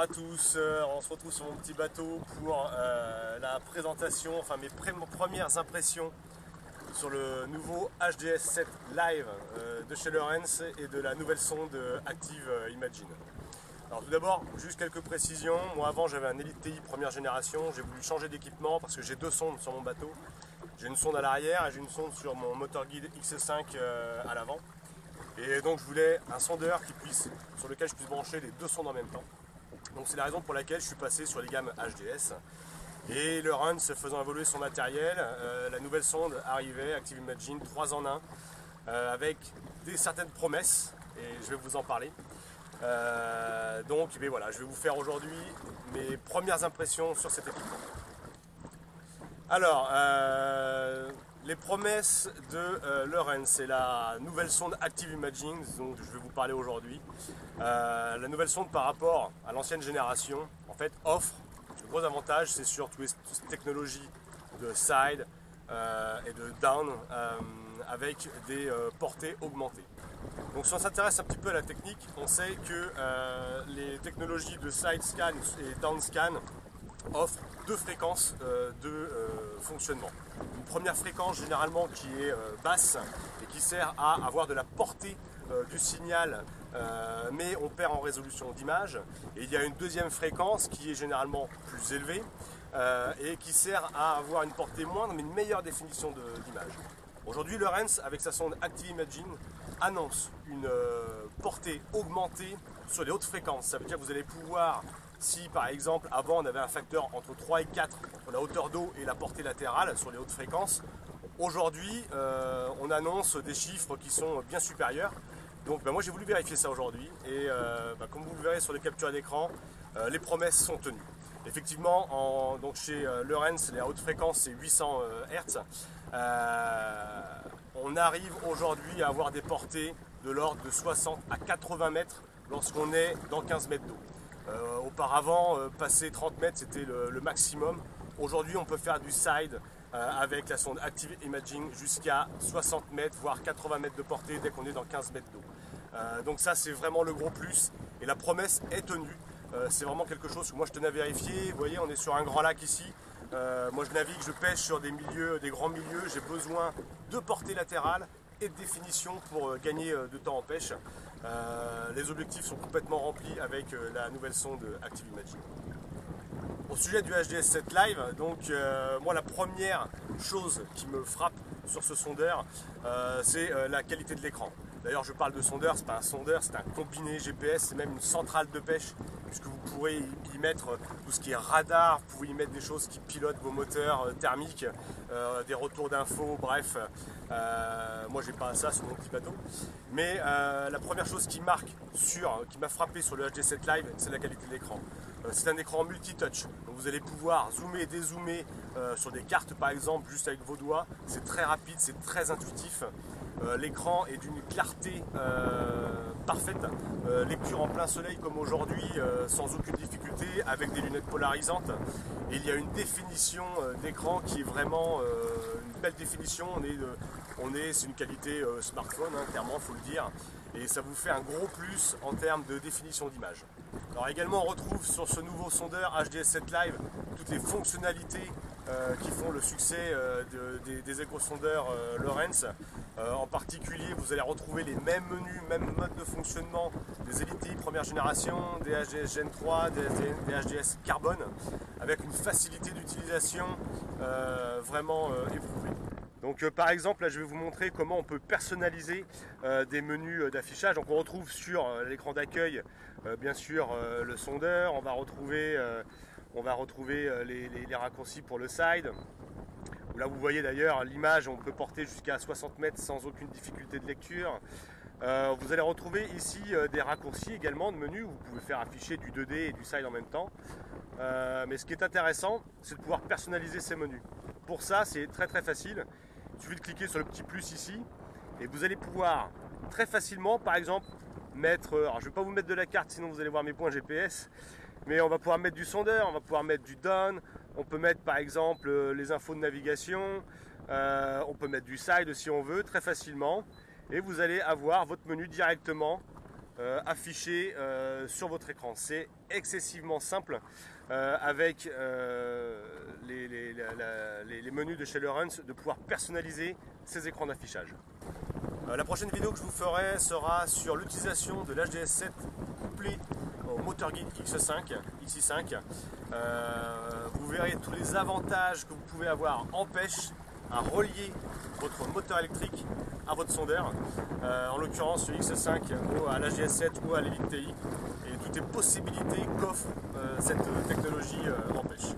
à tous, on se retrouve sur mon petit bateau pour la présentation, enfin mes premières impressions sur le nouveau HDS7 Live de chez Lawrence et de la nouvelle sonde Active Imagine. Alors tout d'abord, juste quelques précisions. Moi avant j'avais un Elite TI première génération, j'ai voulu changer d'équipement parce que j'ai deux sondes sur mon bateau. J'ai une sonde à l'arrière et j'ai une sonde sur mon moteur guide X5 à l'avant. Et donc je voulais un sondeur sur lequel je puisse brancher les deux sondes en même temps. Donc c'est la raison pour laquelle je suis passé sur les gammes HDS. Et Lawrence faisant évoluer son matériel, la nouvelle sonde arrivait, Active Imagine 3 en 1, avec certaines promesses, et je vais vous en parler. Donc voilà, je vais vous faire aujourd'hui mes premières impressions sur cet équipement. Alors, les promesses de Lawrence, c'est la nouvelle sonde Active Imagine dont je vais vous parler aujourd'hui. La nouvelle sonde par rapport à l'ancienne génération, en fait, offre le gros avantage, c'est sur toutes les technologies de side et de down avec des portées augmentées. Donc si on s'intéresse un petit peu à la technique, on sait que les technologies de side scan et down scan offre deux fréquences de fonctionnement. Une première fréquence généralement qui est basse et qui sert à avoir de la portée du signal, mais on perd en résolution d'image. Et il y a une deuxième fréquence qui est généralement plus élevée et qui sert à avoir une portée moindre mais une meilleure définition d'image. Aujourd'hui, Lawrence, avec sa sonde Active Imagine, annonce une portée augmentée sur les hautes fréquences. Ça veut dire que vous allez pouvoir, si par exemple avant on avait un facteur entre 3 et 4 entre la hauteur d'eau et la portée latérale sur les hautes fréquences, aujourd'hui on annonce des chiffres qui sont bien supérieurs. Donc moi j'ai voulu vérifier ça aujourd'hui et comme vous le verrez sur les captures d'écran, les promesses sont tenues. Effectivement, donc chez Lawrence, les hautes fréquences c'est 800 Hz. On arrive aujourd'hui à avoir des portées de l'ordre de 60 à 80 mètres lorsqu'on est dans 15 mètres d'eau. Auparavant, passer 30 mètres c'était le maximum. Aujourd'hui on peut faire du side avec la sonde Active Imaging jusqu'à 60 mètres voire 80 mètres de portée dès qu'on est dans 15 mètres d'eau. Donc ça c'est vraiment le gros plus et la promesse est tenue. C'est vraiment quelque chose que moi je tenais à vérifier. Vous voyez, on est sur un grand lac ici. Moi je navigue, je pêche sur des grands milieux. J'ai besoin de portée latérale et de définition pour gagner de temps en pêche. Les objectifs sont complètement remplis avec la nouvelle sonde Active Imagine. Au sujet du HDS7 Live, donc moi la première chose qui me frappe sur ce sondeur, c'est la qualité de l'écran. D'ailleurs je parle de sondeur, c'est pas un sondeur, c'est un combiné GPS, c'est même une centrale de pêche, puisque vous pourrez y mettre tout ce qui est radar, vous pouvez y mettre des choses qui pilotent vos moteurs thermiques, des retours d'infos, bref. Moi j'ai pas ça sur mon petit bateau. Mais la première chose qui m'a frappé sur le HD7 Live, c'est la qualité de l'écran. C'est un écran multi-touch, donc vous allez pouvoir zoomer et dézoomer sur des cartes par exemple, juste avec vos doigts. C'est très rapide, c'est très intuitif. L'écran est d'une clarté parfaite, lecture en plein soleil comme aujourd'hui sans aucune difficulté avec des lunettes polarisantes et il y a une définition d'écran qui est vraiment une belle définition. C'est une qualité smartphone, hein, clairement faut le dire, et ça vous fait un gros plus en termes de définition d'image. Alors également on retrouve sur ce nouveau sondeur HDS7 Live toutes les fonctionnalités qui font le succès des éco-sondeurs Lawrence. En particulier, vous allez retrouver les mêmes menus, mêmes modes de fonctionnement des Elite TI première génération, des HDS Gen 3, des HDS Carbone, avec une facilité d'utilisation vraiment éprouvée. Donc par exemple, là je vais vous montrer comment on peut personnaliser des menus d'affichage. Donc on retrouve sur l'écran d'accueil bien sûr le sondeur, on va retrouver les raccourcis pour le side. Là vous voyez d'ailleurs l'image, on peut porter jusqu'à 60 mètres sans aucune difficulté de lecture. Vous allez retrouver ici des raccourcis également de menus où vous pouvez faire afficher du 2D et du side en même temps. Mais ce qui est intéressant, c'est de pouvoir personnaliser ces menus. Pour ça, c'est très facile. Il suffit de cliquer sur le petit plus ici et vous allez pouvoir très facilement, par exemple, mettre, alors je ne vais pas vous mettre de la carte sinon vous allez voir mes points GPS, mais on va pouvoir mettre du sondeur, on va pouvoir mettre du down, on peut mettre par exemple les infos de navigation, on peut mettre du side si on veut, très facilement, et vous allez avoir votre menu directement affichés sur votre écran. C'est excessivement simple avec les menus de chez Lowrance de pouvoir personnaliser ces écrans d'affichage. La prochaine vidéo que je vous ferai sera sur l'utilisation de l'HDS7 couplé au MotorGuide XI5. Vous verrez tous les avantages que vous pouvez avoir en pêche à relier votre moteur électrique à votre sondeur, en l'occurrence le X5 ou à l'HDS7 ou à l'Elite TI, et toutes les possibilités qu'offre cette technologie en pêche.